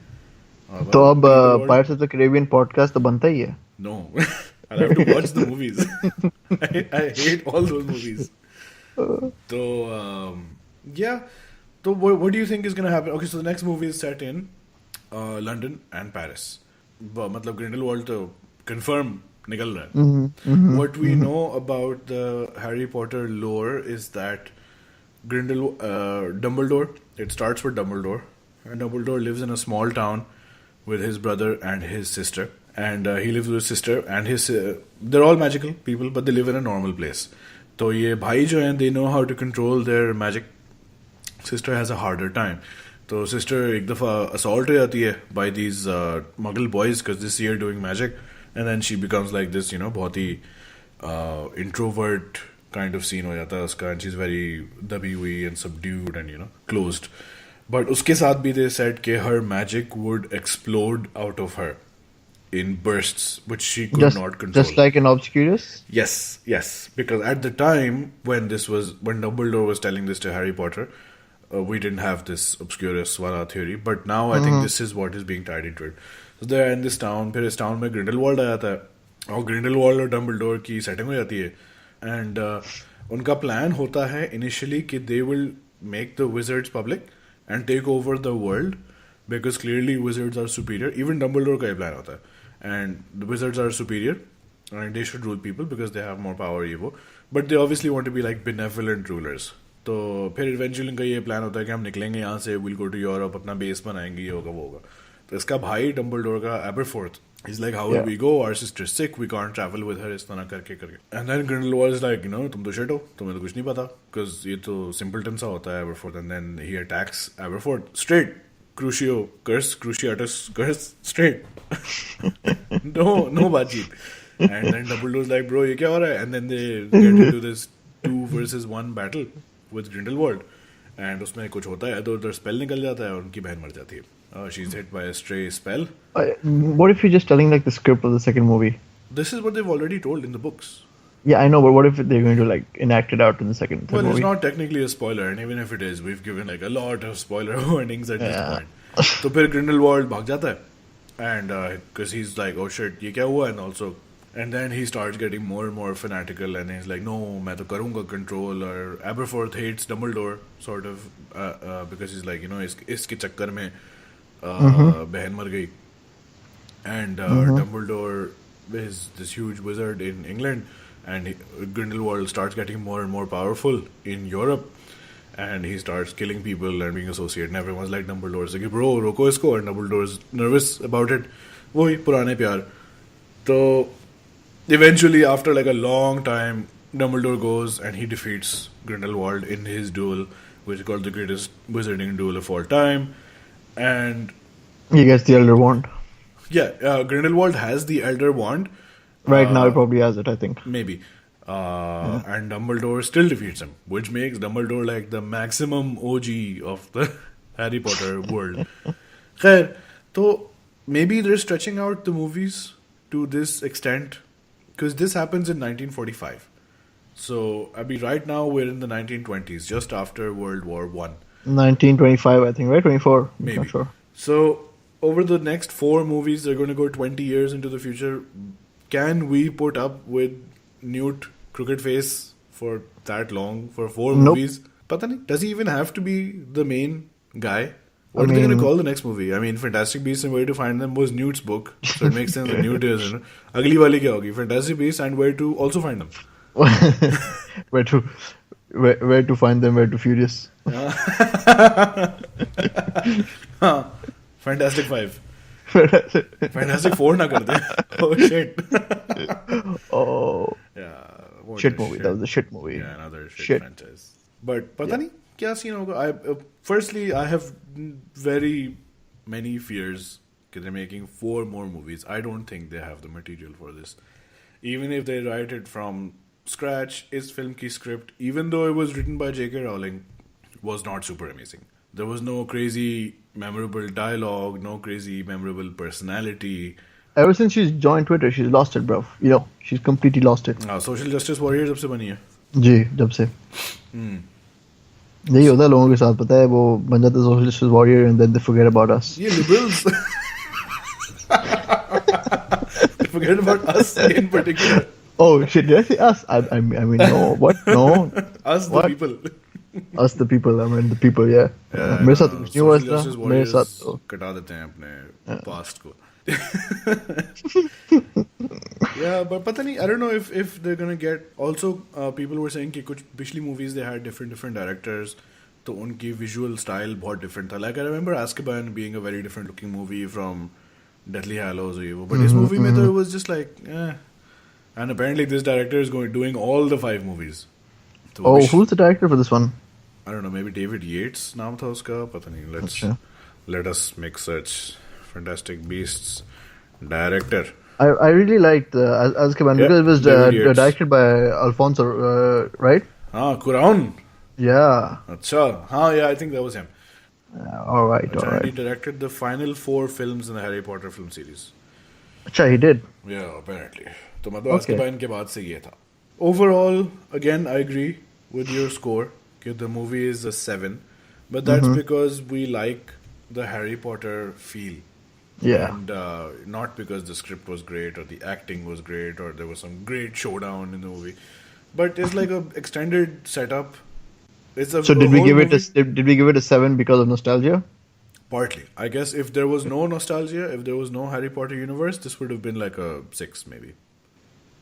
B: तो अब Pirates of the Caribbean podcast तो बनता ही है.
A: No, I'll have to watch the movies. I hate all those movies. So yeah. So what do you think is going to happen? Okay, so the next movie is set in London and Paris. मतलब Grindelwald तो confirm निकल रहा है. What we know about the Harry Potter lore is that Dumbledore. It starts with Dumbledore, and Dumbledore lives in a small town with his brother and his sister. And he lives with his sister and his... they're all magical people, but they live in a normal place. So ये भाई जो हैं, they know how to control their magic. Sister has a harder time. So sister एक दफ़ा assault हो जाती है by these muggle boys because they see her doing magic. And then she becomes like this, बहुत ही introvert kind of scene हो जाता है उसका. And she's very दबी हुई and subdued and, closed. But उसके साथ भी they said कि her magic would explode out of her in bursts, which she could not control.
B: Just like in Obscurus?
A: Yes. Because at the time when Dumbledore was telling this to Harry Potter, we didn't have this Obscurus wala theory. But now I think this is what is being tied into it. So they're in this town. फिर इस town में Grindelwald आ जाता है. और Grindelwald और Dumbledore की setting हो जाती है. And उनका plan होता है initially कि they will make the wizards public and take over the world because clearly wizards are superior. Even Dumbledore का ये plan होता है. And the wizards are superior and they should rule people because they have more power evo. But they obviously want to be like benevolent rulers. तो फिर eventually इनका ये plan होता है कि हम निकलेंगे यहाँ से, we'll go to Europe, अपना base बनाएंगे, ये होगा वो होगा. तो इसका भाई Dumbledore का Aberforth, he's like, how will we go? Our sister's sick, we can't travel with her, इस तरह करके. And then Grindelwald is like, तुम तो shit हो, तुम्हें तो कुछ नहीं पता, because ये तो simpleton सा होता है Aberforth. And then he attacks Aberforth straight. Cruciatus curse straight. no बातचीत. And then Dumbledore's like, bro, ये क्या हो रहा है? And then they get into this 2 versus 1 battle with Grindelwald. And उसमें कुछ होता है, इधर spell निकल जाता है और उनकी बहन मर जाती है. She's hit by a stray spell.
B: What if you're just telling like the script of the second movie?
A: This is what they've already told in the books.
B: Yeah, I know, but what if they're going to like enact it out in the third movie?
A: It's not technically a spoiler, and even if it is, we've given like a lot of spoiler warnings at this point. So फिर Grindelwald भाग जाता है, and because he's like, oh shit, ये क्या हुआ? And then he starts getting more and more fanatical, and he's like, no, मैं तो करूँगा control. Or Aberforth hates Dumbledore sort of because he's like, इसके चक्कर में बहन मर गई, and Dumbledore is this huge wizard in England. And Grindelwald starts getting more and more powerful in Europe. And he starts killing people and being associated. And everyone's like, Dumbledore's like, bro, roko isko. And Dumbledore's nervous about it. Wohi, purane pyar. So, eventually, after like a long time, Dumbledore goes and he defeats Grindelwald in his duel, which is called the greatest wizarding duel of all time. And
B: he gets the Elder Wand.
A: Yeah, Grindelwald has the Elder Wand.
B: Right now, he probably has it, I think.
A: Maybe. And Dumbledore still defeats him, which makes Dumbledore like the maximum OG of the Harry Potter world. Khair, so maybe they're stretching out the movies to this extent because this happens in 1945. So, right now we're in the 1920s, just after World War I.
B: 1925, I think, right? 24?
A: Maybe.
B: Not sure.
A: So, over the next 4 movies, they're going to go 20 years into the future. Can we put up with Newt Crooked Face for that long, for 4 movies? Pata nahi. Does he even have to be the main guy? What are they going to call the next movie? I mean, Fantastic Beasts and Where to Find Them was Newt's book, so it makes sense that Newt is. Agli wali kya hogi? Fantastic Beasts and Where to also find them.
B: where to find them? Where to Furious?
A: Fantastic 5. Fantastic 4 na kar de. Oh shit.
B: Oh.
A: Yeah.
B: Shit movie. That was a shit movie.
A: Yeah, another shit franchise. But pata nahi kya scene hoga. Firstly, I have very many fears that they're making 4 more movies. I don't think they have the material for this. Even if they write it from scratch, is film ki script, even though it was written by J.K. Rowling, was not super amazing. There was no crazy memorable dialogue, no crazy memorable personality.
B: Ever since she's joined Twitter, she's lost it, bro. You know, she's completely lost it.
A: Social justice warrior जब से बनी है.
B: जी, जब से. यही होता है लोगों के साथ, पता है, वो बन जाते social justice warrior and then they forget about us.
A: ये liberals. They forget about us in particular.
B: Oh shit! Did I say us? I mean no. What? No.
A: Us the people.
B: Us the people. I mean the people. Yeah. मेरे साथ कुछ नहीं हुआ इसका. मेरे साथ तो
A: कटा देते हैं अपने past को. Yeah, but पता नहीं. I don't know if they're gonna get. Also, people were saying कि कुछ पिछली movies they had different directors. तो उनकी visual style बहुत different था. Like I remember Azkaban being a very different looking movie from Deathly Hallows or Evil. But this movie में तो it was just like And apparently this director is doing all the 5 movies. So
B: who's the director for this one?
A: I don't know, maybe David Yates नाम था उसका, पता नहीं. Let us make search. Fantastic Beasts director.
B: I really liked Azkaban because it was directed by Alfonso, right?
A: Cuarón.
B: Yeah.
A: Acha. Yeah, I think that was him.
B: All right.
A: He directed the final 4 films in the Harry Potter film series.
B: Acha, he did.
A: Yeah, apparently. तो मतलब Azkaban के बाद से ये था. Overall, again, I agree with your score. Okay, the movie is a 7, but that's because we like the Harry Potter feel.
B: Yeah.
A: And not because the script was great or the acting was great or there was some great showdown in the movie, but it's like a extended setup. So
B: did we give it a 7 because of nostalgia?
A: Partly. I guess if there was no nostalgia, if there was no Harry Potter universe, this would have been like a 6 maybe.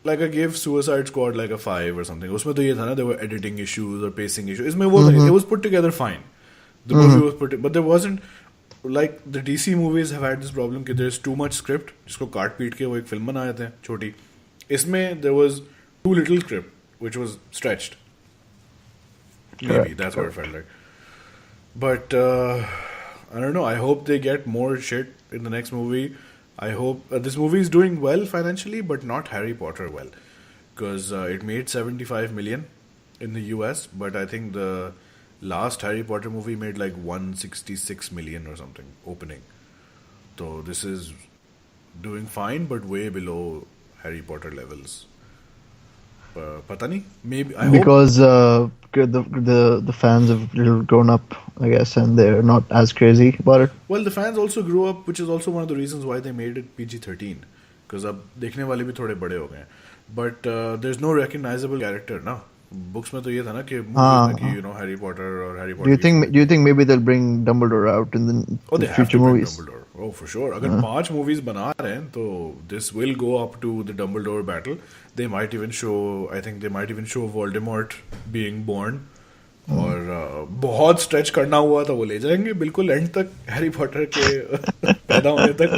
A: Like I gave Suicide Squad like a 5 or something. उसमें तो ये था ना, there were editing issues or pacing issues. इसमें वो था, it was put together fine. The movie was but there wasn't, like the DC movies have had this problem कि there's too much script जिसको काट पीट के वो एक फिल्म बना देते हैं छोटी. इसमें there was too little script which was stretched. Maybe that's what it felt like. But I don't know. I hope they get more shit in the next movie. I hope this movie is doing well financially, but not Harry Potter well, because it made 75 million in the US, but I think the last Harry Potter movie made like 166 million or something opening. So this is doing fine, but way below Harry Potter levels. Pata nahi, maybe I
B: because hope. The fans have little grown up, I guess, and they're not as crazy about it.
A: Well, the fans also grew up, which is also one of the reasons why they made it PG-13, because अब देखने वाले भी थोड़े बड़े हो गए. But there's no recognizable character, ना. Books में तो ये था ना कि you know Harry Potter or Harry Potter.
B: Do you think maybe they'll bring Dumbledore out in the future movies?
A: Dumbledore. Oh, for sure. अगर 5 movies बना रहे हैं, तो this will go up to the Dumbledore battle. They might even show Voldemort being born. और बहुत stretch करना हुआ था वो ले जाएंगे बिल्कुल एंड तक हैरी पॉटर के पैदा होने तक.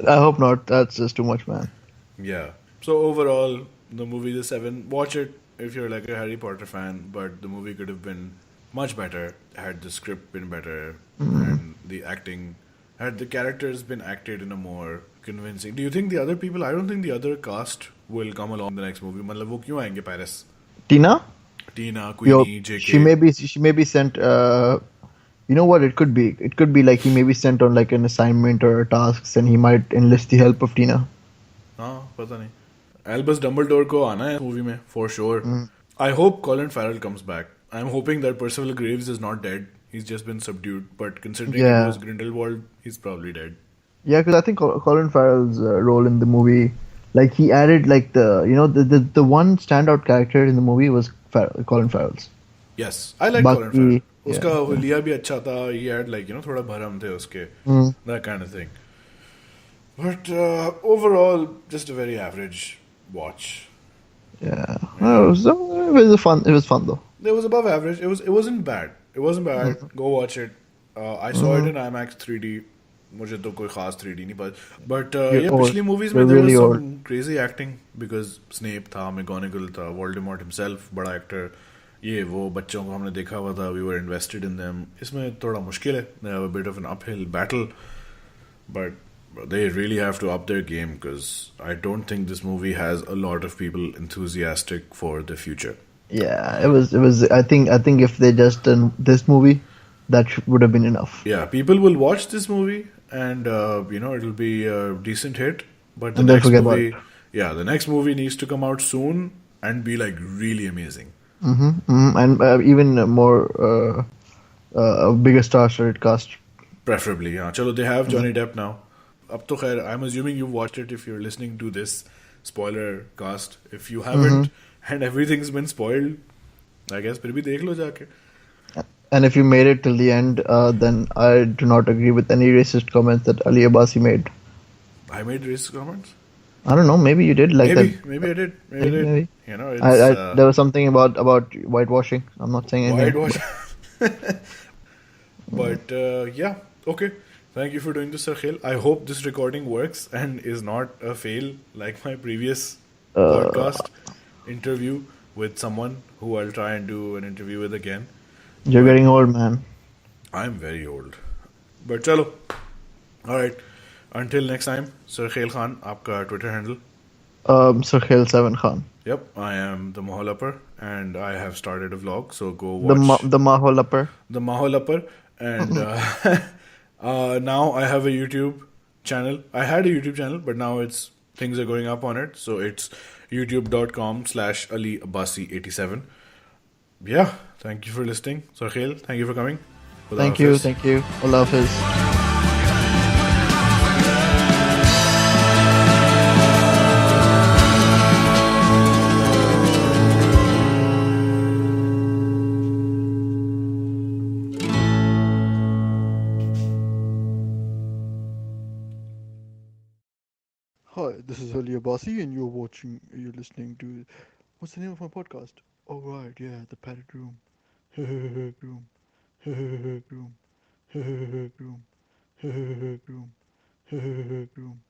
B: I hope not. That's just too much, man.
A: Yeah. So overall, the movie is a 7. Watch it if you're like a Harry Potter fan, but the movie could have been much better had the script been better and the acting, had the characters been acted in a more convincing. Do you think the other people? I don't think the other cast will come along in the next movie. मतलब वो क्यों आएंगे Paris?
B: Tina,
A: Queenie, JK.
B: She may be sent. You know what it could be? It could be like he may be sent on like an assignment or tasks, and he might enlist the help of Tina.
A: हाँ, पता नहीं. Albus Dumbledore को आना है movie में for sure. I hope Colin Farrell comes back. I'm hoping that Percival Graves is not dead. He's just been subdued. But considering it was Grindelwald, he's probably dead. Yeah,
B: because I think Colin Farrell's role in the movie, like he added like the one standout character in the movie was Colin Farrell's.
A: Yes, I like Colin Farrell.
B: Yeah,
A: उसका
B: yeah.
A: हुलिया भी अच्छा था. He had like थोड़ा भरम थे उसके.
B: Mm,
A: That kind of thing. But overall, just a very average watch.
B: yeah.
A: Yeah.
B: It was fun. It was fun though.
A: It was above average. It wasn't bad. It wasn't bad.
B: Mm-hmm.
A: Go watch it. I saw it
B: Mm-hmm.
A: in IMAX 3D. मुझे तो कोई खास 3D नहीं but
B: You're
A: yeah,
B: old.
A: पिछली movies में
B: You're
A: there was
B: really
A: some
B: old.
A: crazy acting because Snape था, McGonagall था, Voldemort himself बड़ा actor. ये वो बच्चों को हमने देखा हुआ था. We were invested in them. इसमें थोड़ा मुश्किल है. They have a bit of an uphill battle, but they really have to up their game because I don't think this movie has a lot of people enthusiastic for the future.
B: Yeah, it was. It was. I think if they just done this movie, that would have been enough.
A: Yeah, people will watch this movie and it'll be a decent hit. But the
B: And then
A: next
B: forget about it.
A: movie, yeah, the next movie needs to come out soon and be like really amazing.
B: And even more bigger star-studded cast.
A: Preferably, yeah. Chalo, they have
B: Mhm.
A: Johnny Depp now. Ab to khair, I'm assuming you've watched it if you're listening to this spoiler cast. If you haven't and everything's been spoiled, I guess फिर भी देख लो जाके.
B: And if you made it till the end, then I do not agree with any racist comments that Ali Abasi made.
A: I made racist comments.
B: I don't know. Maybe you did like that.
A: Maybe I did. Maybe I
B: Maybe,
A: did.
B: maybe.
A: It's
B: There was something about whitewashing. I'm not saying anything.
A: whitewash. But yeah, okay. Thank you for doing this, Sarkhail. I hope this recording works and is not a fail like my previous podcast interview with someone who I'll try and do an interview with again.
B: You're
A: But
B: getting old, man.
A: I'm very old. But chalo. Alright. Until next time, Sarkhail Khan, आपका Twitter handle.
B: Sarkhail 7 Khan.
A: Yep, I am the Maholapper and I have started a vlog, so go watch
B: The Maholapper.
A: the Maholapper. And now I have a YouTube channel. I had a YouTube channel, but now things are going up on it. So it's youtube.com/Ali Abbasi87. Yeah, thank you for listening. Sarkhail, thank you for coming. Khuda
B: Thank you,
A: Hafiz.
B: thank you. Allah Hafiz. Hi, this is Ali Abasi, and you're listening to, what's the name of my podcast? Oh, right, yeah, The Padded Room. Room. Room. Room. Room. Room.